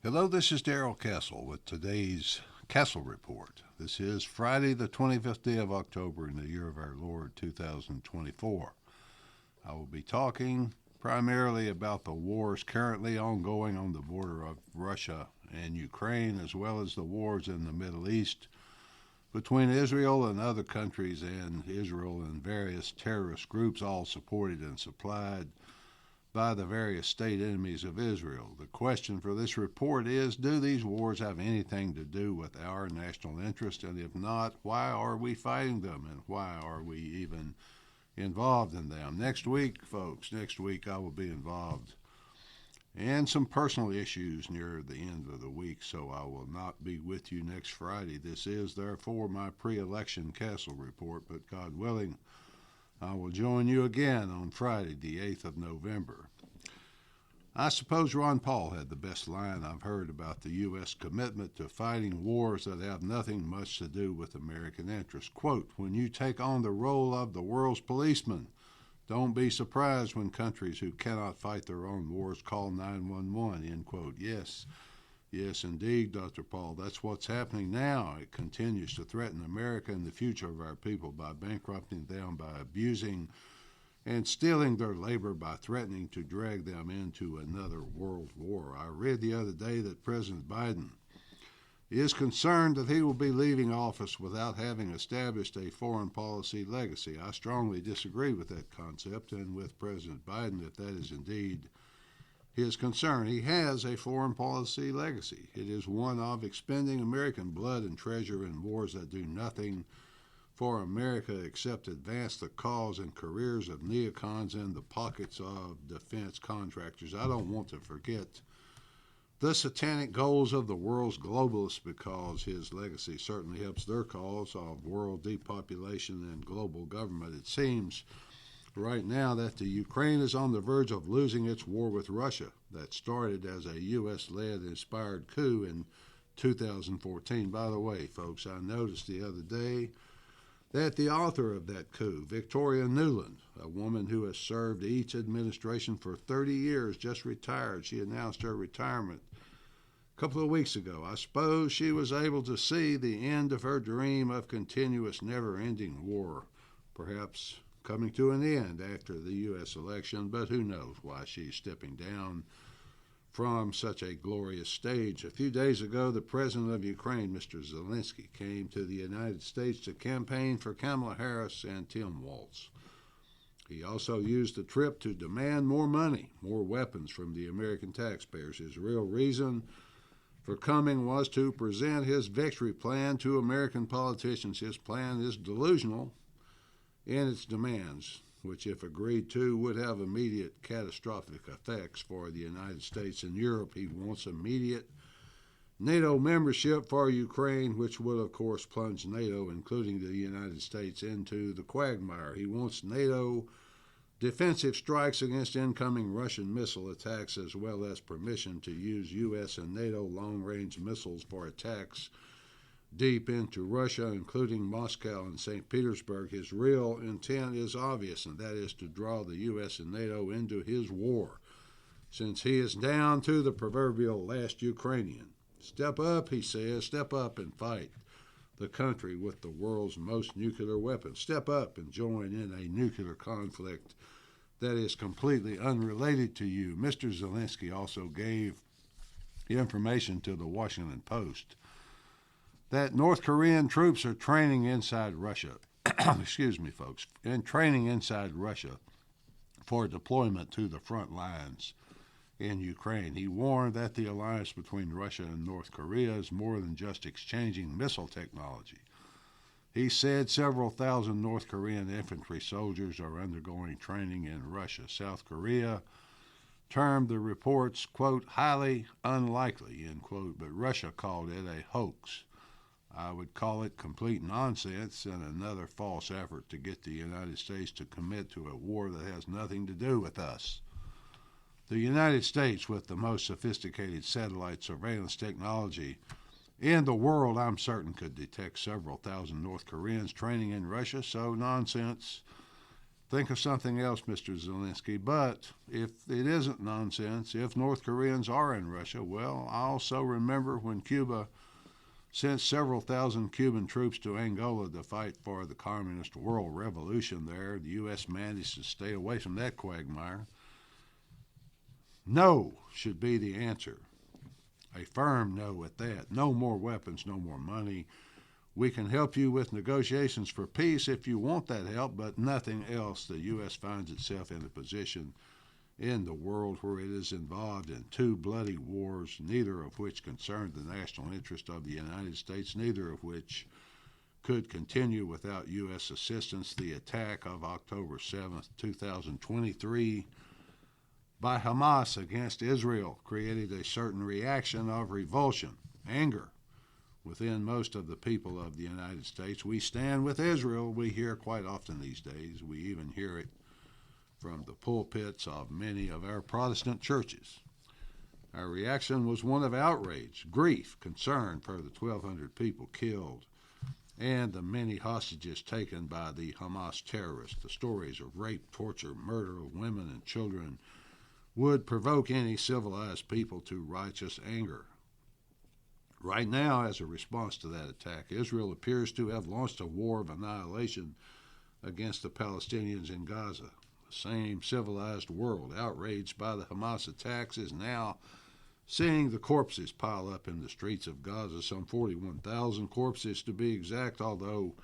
Hello, this is Darrell Castle with today's Castle Report. This is Friday, the 25th day of October in the year of our Lord 2024. I will be talking primarily about the wars currently ongoing on the border of Russia and Ukraine, as well as the wars in the Middle East between Israel and other countries and Israel and various terrorist groups, all supported and supplied by the various state enemies of Israel. The question for this report is, do these wars have anything to do with our national interest? And if not, why are we fighting them? And why are we even involved in them? Next week, folks, I will be involved in some personal issues near the end of the week, so I will not be with you next Friday. This is, therefore, my pre-election Castle Report, but God willing, I will join you again on Friday, the 8th of November. I suppose Ron Paul had the best line I've heard about the U.S. commitment to fighting wars that have nothing much to do with American interests. Quote, "When you take on the role of the world's policeman, don't be surprised when countries who cannot fight their own wars call 911, end quote. Yes, indeed, Dr. Paul, that's what's happening now. It continues to threaten America and the future of our people by bankrupting them, by abusing and stealing their labor, by threatening to drag them into another world war. I read the other day that President Biden is concerned that he will be leaving office without having established a foreign policy legacy. I strongly disagree with that concept and with President Biden that is indeed his concern. He has a foreign policy legacy. It is one of expending American blood and treasure in wars that do nothing for America except advance the cause and careers of neocons and the pockets of defense contractors. I don't want to forget the satanic goals of the world's globalists, because his legacy certainly helps their cause of world depopulation and global government. It seems right now that the Ukraine is on the verge of losing its war with Russia that started as a U.S.-led inspired coup in 2014. By the way, folks, I noticed the other day that the author of that coup, Victoria Nuland, a woman who has served each administration for 30 years, just retired. She announced her retirement a couple of weeks ago. I suppose she was able to see the end of her dream of continuous, never-ending war, perhaps coming to an end after the U.S. election, but who knows why she's stepping down from such a glorious stage. A few days ago, the president of Ukraine, Mr. Zelensky, came to the United States to campaign for Kamala Harris and Tim Walz. He also used the trip to demand more money, more weapons from the American taxpayers. His real reason for coming was to present his victory plan to American politicians. His plan is delusional in its demands, which, if agreed to, would have immediate catastrophic effects for the United States and Europe. He wants immediate NATO membership for Ukraine, which would, of course, plunge NATO, including the United States, into the quagmire. He wants NATO defensive strikes against incoming Russian missile attacks, as well as permission to use U.S. and NATO long-range missiles for attacks deep into Russia, including Moscow and St. Petersburg. His real intent is obvious, and that is to draw the U.S. and NATO into his war, since he is down to the proverbial last Ukrainian. Step up, he says, step up and fight the country with the world's most nuclear weapons. Step up and join in a nuclear conflict that is completely unrelated to you. Mr. Zelensky also gave information to the Washington Post that North Korean troops are training inside Russia, excuse me, folks, and training inside Russia for deployment to the front lines in Ukraine. He warned that the alliance between Russia and North Korea is more than just exchanging missile technology. He said several thousand North Korean infantry soldiers are undergoing training in Russia. South Korea termed the reports, quote, highly unlikely, end quote, but Russia called it a hoax. I would call it complete nonsense and another false effort to get the United States to commit to a war that has nothing to do with us. The United States, with the most sophisticated satellite surveillance technology in the world, I'm certain could detect several thousand North Koreans training in Russia, so nonsense Think of something else, Mr. Zelensky. But if it isn't nonsense, if North Koreans are in Russia, well, I also remember when Cuba sent several thousand Cuban troops to Angola to fight for the communist world revolution there. The U.S. managed to stay away from that quagmire. No should be the answer. A firm no at that. No more weapons, no more money. We can help you with negotiations for peace if you want that help, but nothing else. The U.S. finds itself in a position in the world where it is involved in two bloody wars, neither of which concern the national interest of the United States, neither of which could continue without U.S. assistance. The attack of October 7th, 2023 by Hamas against Israel created a certain reaction of revulsion, anger within most of the people of the United States. We stand with Israel, we hear quite often these days. We even hear it from the pulpits of many of our Protestant churches. Our reaction was one of outrage, grief, concern for the 1,200 people killed and the many hostages taken by the Hamas terrorists. The stories of rape, torture, murder of women and children would provoke any civilized people to righteous anger. Right now, as a response to that attack, Israel appears to have launched a war of annihilation against the Palestinians in Gaza. The same civilized world, outraged by the Hamas attacks, is now seeing the corpses pile up in the streets of Gaza, some 41,000 corpses to be exact, although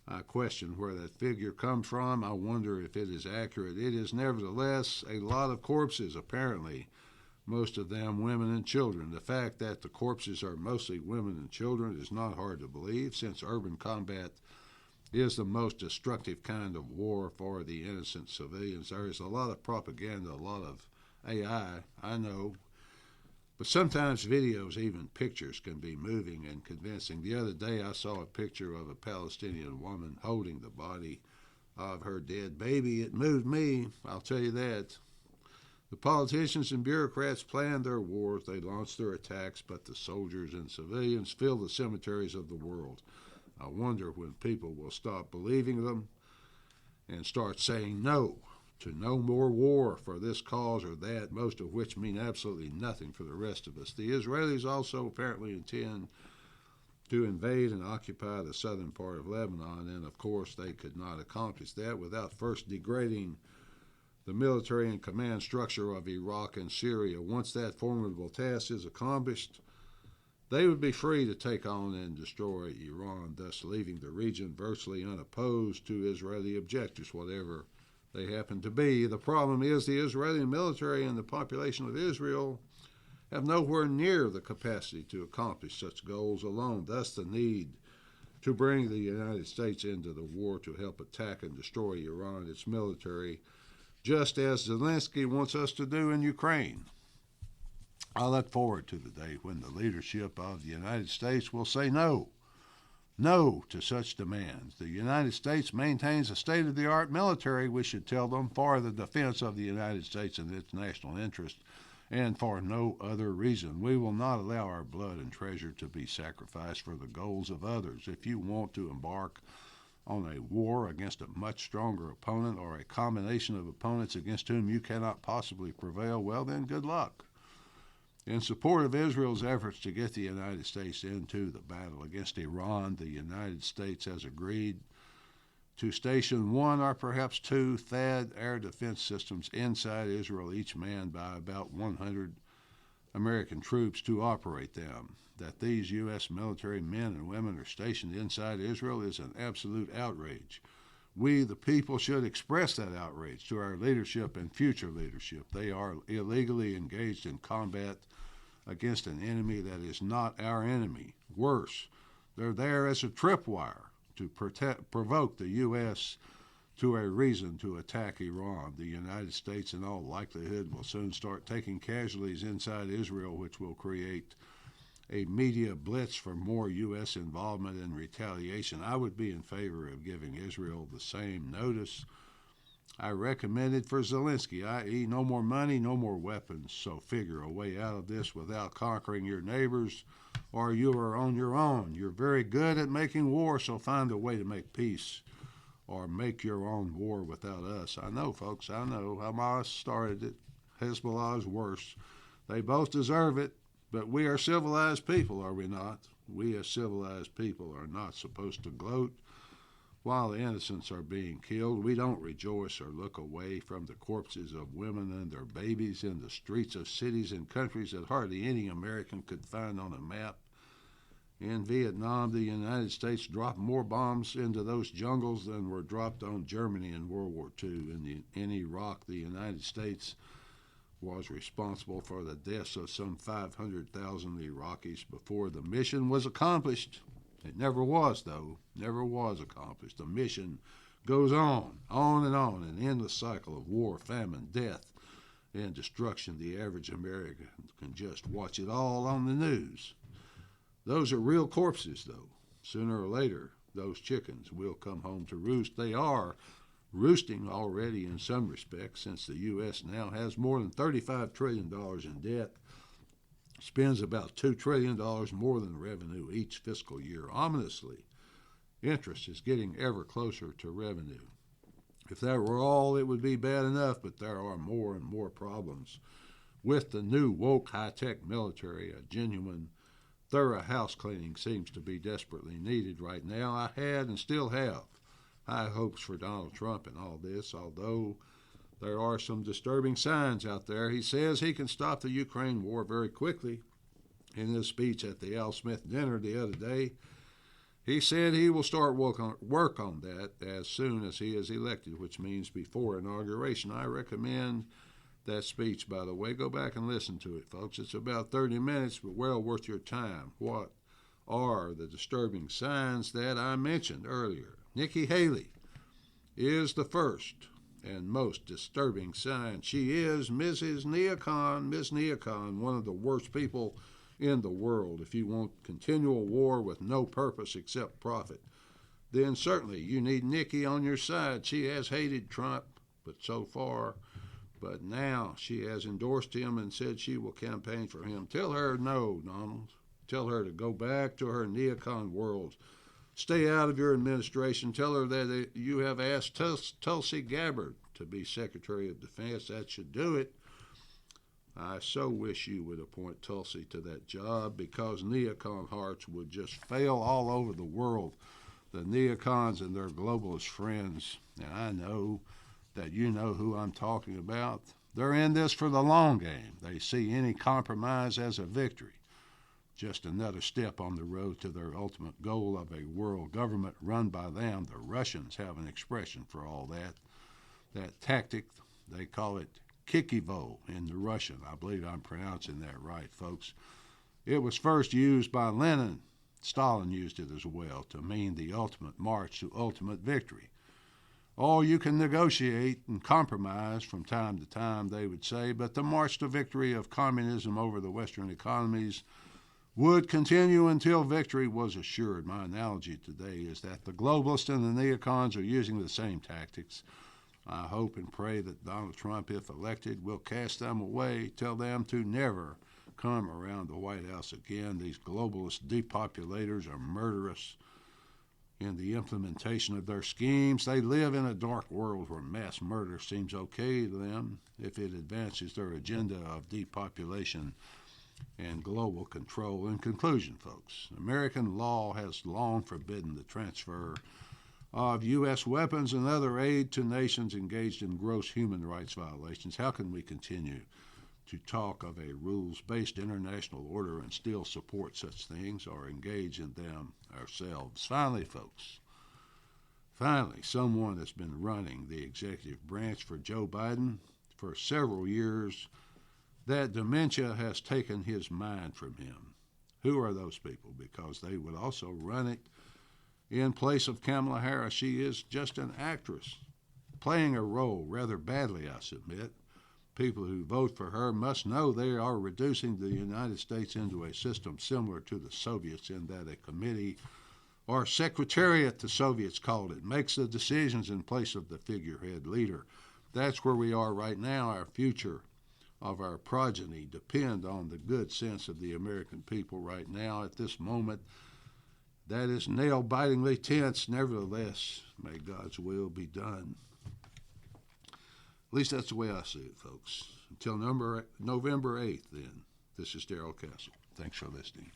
I question where that figure comes from. I wonder if it is accurate. It is nevertheless a lot of corpses, apparently, most of them women and children. The fact that the corpses are mostly women and children is not hard to believe, since urban combat is the most destructive kind of war for the innocent civilians. There is a lot of propaganda, a lot of AI, I know, but sometimes videos, even pictures, can be moving and convincing. The other day I saw a picture of a Palestinian woman holding the body of her dead baby. It moved me, I'll tell you that. The politicians and bureaucrats planned their wars, they launched their attacks, but the soldiers and civilians fill the cemeteries of the world. I wonder when people will stop believing them and start saying no to no more war for this cause or that, most of which mean absolutely nothing for the rest of us. The Israelis also apparently intend to invade and occupy the southern part of Lebanon, and of course they could not accomplish that without first degrading the military and command structure of Iraq and Syria. Once that formidable task is accomplished, they would be free to take on and destroy Iran, thus leaving the region virtually unopposed to Israeli objectives, whatever they happen to be. The problem is the Israeli military and the population of Israel have nowhere near the capacity to accomplish such goals alone, thus the need to bring the United States into the war to help attack and destroy Iran, its military, just as Zelensky wants us to do in Ukraine. I look forward to the day when the leadership of the United States will say no to such demands. The United States maintains a state-of-the-art military, we should tell them, for the defense of the United States and its national interest, and for no other reason. We will not allow our blood and treasure to be sacrificed for the goals of others. If you want to embark on a war against a much stronger opponent or a combination of opponents against whom you cannot possibly prevail, well then, good luck. In support of Israel's efforts to get the United States into the battle against Iran, the United States has agreed to station one or perhaps two THAAD air defense systems inside Israel, each manned by about 100 American troops to operate them. That these U.S. military men and women are stationed inside Israel is an absolute outrage. We, the people, should express that outrage to our leadership and future leadership. They are illegally engaged in combat against an enemy that is not our enemy. Worse, they're there as a tripwire to provoke the U.S. to a reason to attack Iran. The United States, in all likelihood, will soon start taking casualties inside Israel, which will create a media blitz for more U.S. involvement and retaliation. I would be in favor of giving Israel the same notice I recommended for Zelensky, i.e. no more money, no more weapons. So figure a way out of this without conquering your neighbors, or you are on your own. You're very good at making war, so find a way to make peace or make your own war without us. I know, folks, I know. Hamas started it. Hezbollah is worse. They both deserve it, but we are civilized people, are we not? We as civilized people are not supposed to gloat while the innocents are being killed. We don't rejoice or look away from the corpses of women and their babies in the streets of cities and countries that hardly any American could find on a map. In Vietnam, the United States dropped more bombs into those jungles than were dropped on Germany in World War II. In Iraq, the United States was responsible for the deaths of some 500,000 Iraqis before the mission was accomplished. It never was, though. Never was accomplished. The mission goes on and on, an endless cycle of war, famine, death, and destruction. The average American can just watch it all on the news. Those are real corpses, though. Sooner or later, those chickens will come home to roost. They are roosting already in some respects, since the U.S. now has more than $35 trillion in debt, spends about $2 trillion more than revenue each fiscal year. Ominously, interest is getting ever closer to revenue. If that were all, it would be bad enough, but there are more and more problems with the new woke high-tech military. A genuine thorough house cleaning seems to be desperately needed right now. I had and still have high hopes for Donald Trump in all this, although there are some disturbing signs out there. He says he can stop the Ukraine war very quickly. In his speech at the Al Smith dinner the other day, he said he will start work on that as soon as he is elected, which means before inauguration. I recommend that speech, by the way. Go back and listen to it, folks. It's about 30 minutes, but well worth your time. What are the disturbing signs that I mentioned earlier? Nikki Haley is the first and most disturbing sign. She is Mrs. Neocon, Miss Neocon, one of the worst people in the world. If you want continual war with no purpose except profit, then certainly you need Nikki on your side. She has hated Trump, but now she has endorsed him and said she will campaign for him. Tell her no, Donald. Tell her to go back to her neocon world. Stay out of your administration. Tell her that you have asked Tulsi Gabbard to be Secretary of Defense. That should do it. I so wish you would appoint Tulsi to that job, because neocon hearts would just fail all over the world. The neocons and their globalist friends, and I know that you know who I'm talking about, they're in this for the long game. They see any compromise as a victory, just another step on the road to their ultimate goal of a world government run by them. The Russians have an expression for all that tactic. They call it Kikivo in the Russian. I believe I'm pronouncing that right, folks. It was first used by Lenin. Stalin used it as well to mean the ultimate march to ultimate victory. Oh, you can negotiate and compromise from time to time, they would say, but the march to victory of communism over the Western economies would continue until victory was assured. My analogy today is that the globalists and the neocons are using the same tactics. I hope and pray that Donald Trump, if elected, will cast them away, tell them to never come around the White House again. These globalist depopulators are murderous in the implementation of their schemes. They live in a dark world where mass murder seems okay to them if it advances their agenda of depopulation and global control. In conclusion, folks, American law has long forbidden the transfer of U.S. weapons and other aid to nations engaged in gross human rights violations. How can we continue to talk of a rules-based international order and still support such things or engage in them ourselves? Finally, folks, someone has been running the executive branch for Joe Biden for several years. That dementia has taken his mind from him. Who are those people? Because they would also run it in place of Kamala Harris. She is just an actress, playing a role rather badly, I submit. People who vote for her must know they are reducing the United States into a system similar to the Soviets, in that a committee or secretariat, the Soviets called it, makes the decisions in place of the figurehead leader. That's where we are right now. Our future of our progeny depend on the good sense of the American people right now. At this moment, That is nail-bitingly tense. Nevertheless, may God's will be done. At least that's the way I see it, folks. Until November 8th, then, this is Darrell Castle. Thanks for listening.